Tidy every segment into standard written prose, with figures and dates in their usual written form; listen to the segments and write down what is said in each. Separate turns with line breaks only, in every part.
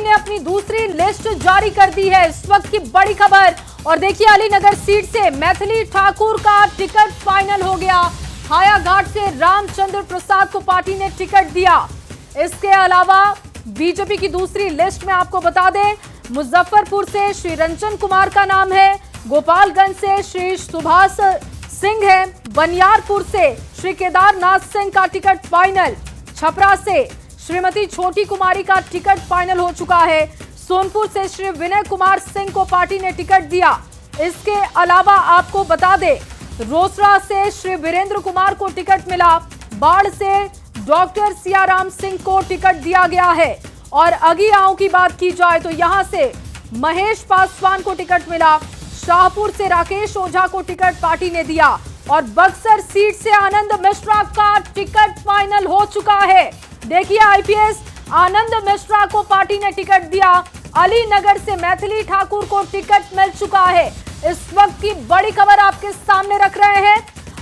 ने अपनी दूसरी लिस्ट जारी कर दी है। इस वक्त की बड़ी खबर, और देखिए अलीनगर सीट से मैथिली ठाकुर का टिकट फाइनल हो गया। हायाघाट से रामचंद्र प्रसाद को पार्टी ने टिकट दिया। इसके अलावा बीजेपी की दूसरी लिस्ट में आपको बता दें, मुजफ्फरपुर से श्री रंजन कुमार का नाम है, गोपालगंज से श्री सुभाष सिंह है, बनियारपुर से श्री केदारनाथ सिंह का टिकट फाइनल, छपरा से श्रीमती छोटी कुमारी का टिकट फाइनल हो चुका है, सोनपुर से श्री विनय कुमार सिंह को पार्टी ने टिकट दिया। इसके अलावा आपको बता दें, रोसड़ा से श्री वीरेंद्र कुमार को टिकट मिला, बाढ़ से डॉक्टर सियाराम सिंह को टिकट दिया गया है। और अगियाओं की बात की जाए तो यहां से महेश पासवान को टिकट मिला, शाहपुर से राकेश ओझा को टिकट पार्टी ने दिया, और बक्सर सीट से आनंद मिश्रा का टिकट फाइनल हो चुका है। देखिए आईपीएस आनंद मिश्रा को पार्टी ने टिकट दिया। अलीनगर से मैथिली ठाकुर को टिकट मिल चुका है। इस वक्त की बड़ी खबर आपके सामने रख रहे हैं,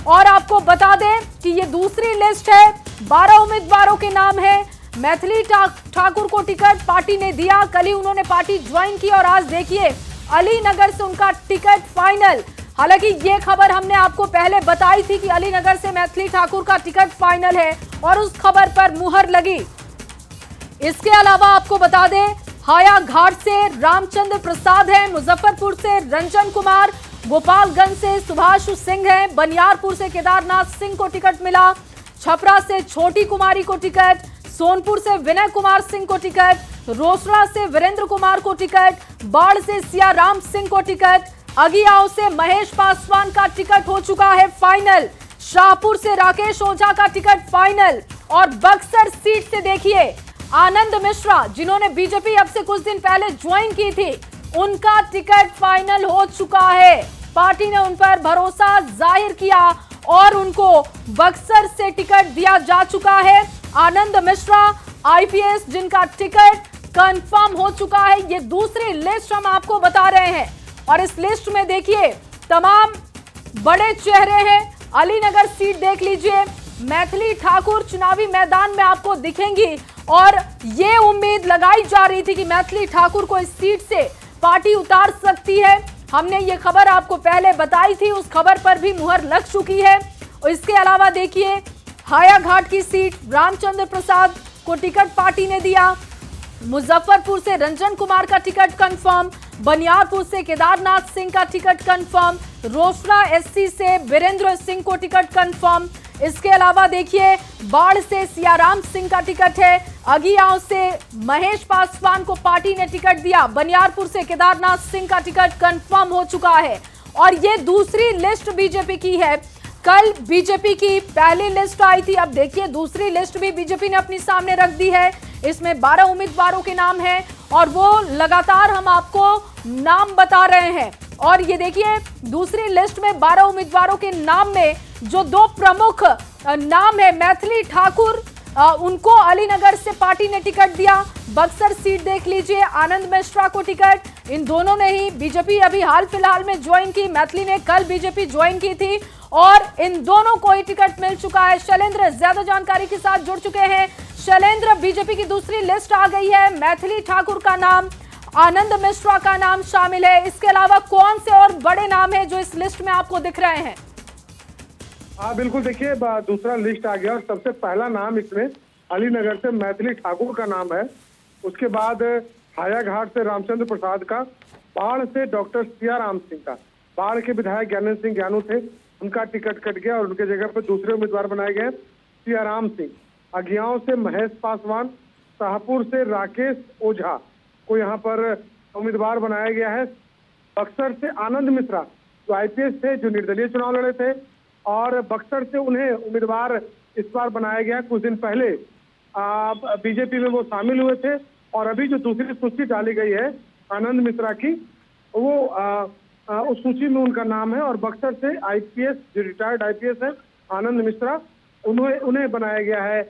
और आपको बता दें कि ये दूसरी लिस्ट है, 12 उम्मीदवारों के नाम है। मैथिली ठाकुर को टिकट पार्टी ने दिया, कल ही उन्होंने पार्टी ज्वाइन की, और आज देखिए अलीनगर से उनका टिकट फाइनल। हालांकि ये खबर हमने आपको पहले बताई थी कि अलीनगर से मैथिली ठाकुर का टिकट फाइनल है, और उस खबर पर मुहर लगी। इसके अलावा आपको बता दें, हायाघाट से रामचंद्र प्रसाद है, मुजफ्फरपुर से रंजन कुमार, गोपालगंज से सुभाष सिंह है, बनियारपुर से केदारनाथ सिंह को टिकट मिला, छपरा से छोटी कुमारी को टिकट, सोनपुर से विनय कुमार सिंह को टिकट, रोसड़ा से वीरेंद्र कुमार को टिकट, बाढ़ से सियाराम सिंह को टिकट, अगियाओं से महेश पासवान का टिकट हो चुका है फाइनल, शाहपुर से राकेश ओझा का टिकट फाइनल, और बक्सर सीट से देखिए आनंद मिश्रा, जिन्होंने बीजेपी अब से कुछ दिन पहले ज्वाइन की थी, उनका टिकट फाइनल हो चुका है। पार्टी ने उन पर भरोसा जाहिर किया और उनको बक्सर से टिकट दिया जा चुका है। आनंद मिश्रा आईपीएस, जिनका टिकट कंफर्म हो चुका है। ये दूसरी लिस्ट हम आपको बता रहे हैं, और इस लिस्ट में देखिए तमाम बड़े चेहरे हैं। अलीनगर सीट देख लीजिए, मैथिली ठाकुर चुनावी मैदान में आपको दिखेंगी, और ये उम्मीद लगाई जा रही थी कि मैथिली ठाकुर को इस सीट से पार्टी उतार सकती है। हमने ये खबर आपको पहले बताई थी, उस खबर पर भी मुहर लग चुकी है। और इसके अलावा देखिए हायाघाट की सीट रामचंद्र प्रसाद को टिकट पार्टी ने दिया, मुजफ्फरपुर से रंजन कुमार का टिकट कंफर्म, बनियारपुर से केदारनाथ सिंह का टिकट कंफर्म, रोसड़ा एससी से वीरेंद्र सिंह को टिकट कंफर्म। इसके अलावा देखिए बाढ़ से सियाराम सिंह का टिकट है, अगियाओं से महेश पासवान को पार्टी ने टिकट दिया, बनियारपुर से केदारनाथ सिंह का टिकट कंफर्म हो चुका है। और ये दूसरी लिस्ट बीजेपी की है। कल बीजेपी की पहली लिस्ट आई थी, अब देखिए दूसरी लिस्ट भी बीजेपी ने अपनी सामने रख दी है। इसमें 12 उम्मीदवारों के नाम हैं, और वो लगातार हम आपको नाम बता रहे हैं। और ये देखिए दूसरी लिस्ट में 12 उम्मीदवारों के नाम में जो दो प्रमुख नाम है, मैथिली ठाकुर, उनको अलीनगर से पार्टी ने टिकट दिया। बक्सर सीट देख लीजिए, आनंद मिश्रा को टिकट, इन दोनों ने ही बीजेपी अभी हाल फिलहाल में ज्वाइन की, मैथिली ने कल बीजेपी ज्वाइन की थी, और इन दोनों को ही टिकट मिल चुका है। शैलेंद्र ज्यादा जानकारी के साथ जुड़ चुके हैं। शैलेंद्र, बीजेपी की दूसरी लिस्ट आ गई है, मैथिली ठाकुर का नाम, आनंद मिश्रा का नाम शामिल है। इसके अलावा कौन से और बड़े नाम हैं जो इस लिस्ट में आपको दिख रहे हैं?
हाँ बिल्कुल, देखिए दूसरा लिस्ट आ गया, और सबसे पहला नाम इसमें अलीनगर से मैथिली ठाकुर का नाम है। उसके बाद हायाघाट से रामचंद्र प्रसाद का, बाढ़ से डॉक्टर सियाराम सिंह का, बाढ़ के विधायक ज्ञानेंद्र सिंह ज्ञानू थे, उनका टिकट कट गया और उनके जगह पर दूसरे उम्मीदवार बनाए गए सियाराम सिंह। अगियाओं से महेश पासवान, शाहपुर से राकेश ओझा को यहाँ पर उम्मीदवार बनाया गया है। बक्सर से आनंद मिश्रा जो आईपीएस थे, जो निर्दलीय चुनाव लड़े थे, और बक्सर से उन्हें उम्मीदवार इस बार बनाया गया। कुछ दिन पहले बीजेपी में वो शामिल हुए थे, और अभी जो दूसरी सूची डाली गई है आनंद मिश्रा की, वो उस सूची में उनका नाम है। और बक्सर से आईपीएस, जो रिटायर्ड आईपीएस है आनंद मिश्रा, उन्हें बनाया गया है,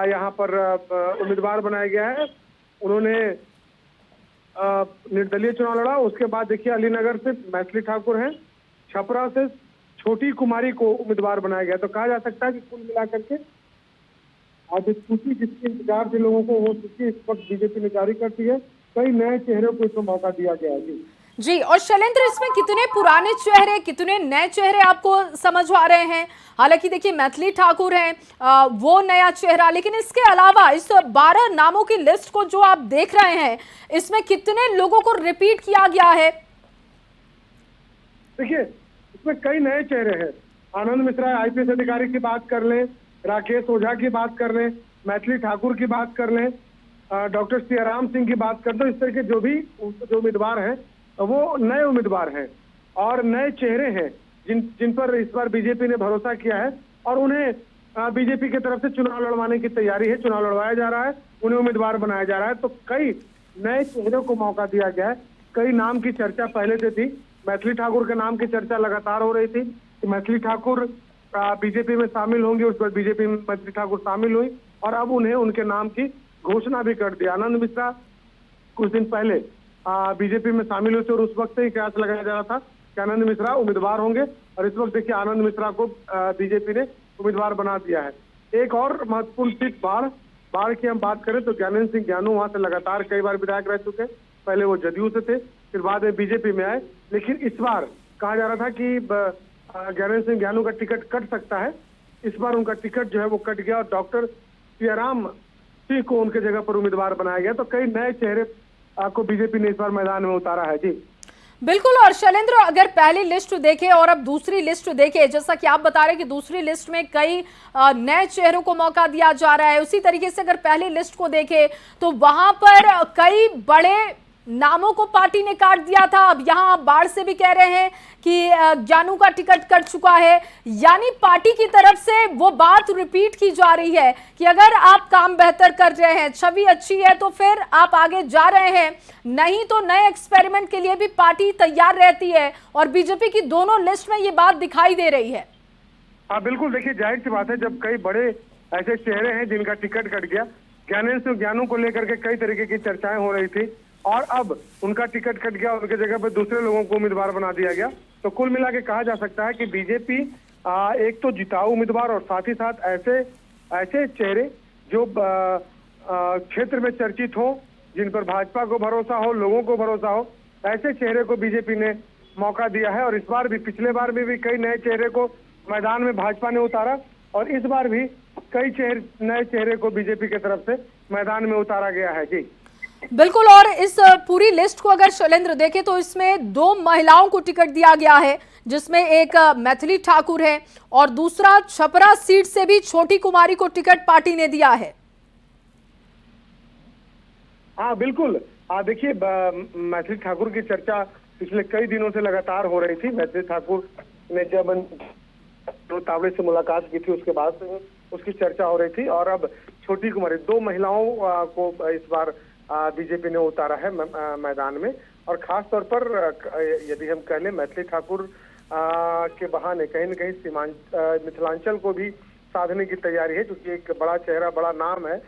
यहाँ पर उम्मीदवार बनाया गया है। उन्होंने निर्दलीय चुनाव लड़ा। उसके बाद देखिए अलीनगर से मैथिली ठाकुर हैं, छपरा से छोटी कुमारी को उम्मीदवार बनाया गया। तो कहा जा सकता है कि कुल मिलाकर के आज सूची जिसके इंतजार थे लोगों को, वो सूची इस वक्त बीजेपी ने जारी कर दी है। कई नए चेहरों को इसमें मौका दिया गया है जी।
जी, और शैलेंद्र, इसमें कितने पुराने चेहरे, कितने नए चेहरे आपको समझ आ रहे हैं? हालांकि देखिए मैथिली ठाकुर हैं, वो नया चेहरा, लेकिन इसके अलावा इस 12 नामों की लिस्ट को जो आप देख रहे हैं, इसमें कितने लोगों को रिपीट किया गया है?
देखिए इसमें कई नए चेहरे हैं। आनंद मिश्रा आईपीएस अधिकारी की बात कर लें, राकेश ओझा की बात कर लें, मैथिली ठाकुर की बात कर लें, डॉक्टर सियाराम सिंह की बात कर लें, इस तरह के जो उम्मीदवार हैं वो नए उम्मीदवार हैं और नए चेहरे हैं जिन पर इस बार बीजेपी ने भरोसा किया है और उन्हें बीजेपी की तरफ से चुनाव लड़वाने की तैयारी है, चुनाव लड़वाया जा रहा है, उन्हें उम्मीदवार बनाया जा रहा है। तो कई नए चेहरों को मौका दिया गया है। कई नाम की चर्चा पहले से थी। मैथिली ठाकुर के नाम की चर्चा लगातार हो रही थी कि मैथिली ठाकुर बीजेपी में शामिल होंगी, उस पर बीजेपी में मैथिली ठाकुर शामिल हुई और अब उन्हें उनके नाम की घोषणा भी कर दी। आनंद मिश्रा कुछ दिन पहले बीजेपी में शामिल हुए थे और उस वक्त ही कयास लगाया जा रहा था कि आनंद मिश्रा उम्मीदवार होंगे और इस वक्त देखिए आनंद मिश्रा को बीजेपी ने उम्मीदवार बना दिया है। एक और महत्वपूर्ण सीट बाढ़ की हम बात करें तो ज्ञानेंद्र सिंह ज्ञानू वहां से लगातार कई बार विधायक रह चुके। पहले वो जदयू से थे, फिर बाद में बीजेपी में आए, लेकिन इस बार कहा जा रहा था कि ज्ञानेंद्र सिंह ज्ञानू का टिकट कट सकता है। इस बार उनका टिकट जो है वो कट गया और डॉक्टर सियाराम सिंह को उनके जगह पर उम्मीदवार बनाया गया। तो कई नए चेहरे को बीजेपी ने इस बार मैदान में उतारा है जी।
बिल्कुल। और शैलेंद्र, अगर पहली लिस्ट देखें और अब दूसरी लिस्ट देखें, जैसा कि आप बता रहे हैं कि दूसरी लिस्ट में कई नए चेहरों को मौका दिया जा रहा है, उसी तरीके से अगर पहली लिस्ट को देखें तो वहां पर कई बड़े नामों को पार्टी ने काट दिया था। अब यहां आप बाढ़ से भी कह रहे हैं कि जानू का टिकट कट चुका है, यानी पार्टी की तरफ से वो बात रिपीट की जा रही है कि अगर आप काम बेहतर कर रहे हैं, छवि अच्छी है, तो फिर आप आगे जा रहे हैं, नहीं तो नए एक्सपेरिमेंट के लिए भी पार्टी तैयार रहती है। और बीजेपी की दोनों लिस्ट में ये बात दिखाई दे रही है।
हाँ बिल्कुल, देखिए जाहिर सी बात है जब कई बड़े ऐसे चेहरे हैं जिनका टिकट कट गया, ज्ञानेंद्र सिंह ज्ञानू को लेकर के कई तरीके की चर्चाएं हो रही थी और अब उनका टिकट कट गया, उनके जगह पर दूसरे लोगों को उम्मीदवार बना दिया गया। तो कुल मिला के कहा जा सकता है कि बीजेपी एक तो जिताऊ उम्मीदवार और साथ ही साथ ऐसे चेहरे जो क्षेत्र में चर्चित हो, जिन पर भाजपा को भरोसा हो, लोगों को भरोसा हो, ऐसे चेहरे को बीजेपी ने मौका दिया है। और इस बार भी, पिछले बार में भी कई नए चेहरे को मैदान में भाजपा ने उतारा और इस बार भी कई नए चेहरे को बीजेपी की तरफ से मैदान में उतारा गया है जी।
बिल्कुल। और इस पूरी लिस्ट को अगर शैलेंद्र देखें तो इसमें 2 महिलाओं को टिकट दिया गया है, जिसमें एक मैथिली ठाकुर है और दूसरा छपरा सीट से भी छोटी कुमारी को टिकट पार्टी ने दिया है।
हाँ बिल्कुल, देखिए मैथिली ठाकुर की चर्चा पिछले कई दिनों से लगातार हो रही थी। मैथिली ठाकुर ने जब तावड़े से मुलाकात की थी उसके बाद से उसकी चर्चा हो रही थी और अब छोटी कुमारी, 2 महिलाओं को इस बार बीजेपी ने उतारा है मैदान में। और खास तौर पर यदि हम कह लें, मैथिली ठाकुर के बहाने कहीं न कहीं मिथिलांचल को भी साधने की तैयारी है, क्योंकि एक बड़ा चेहरा, बड़ा नाम है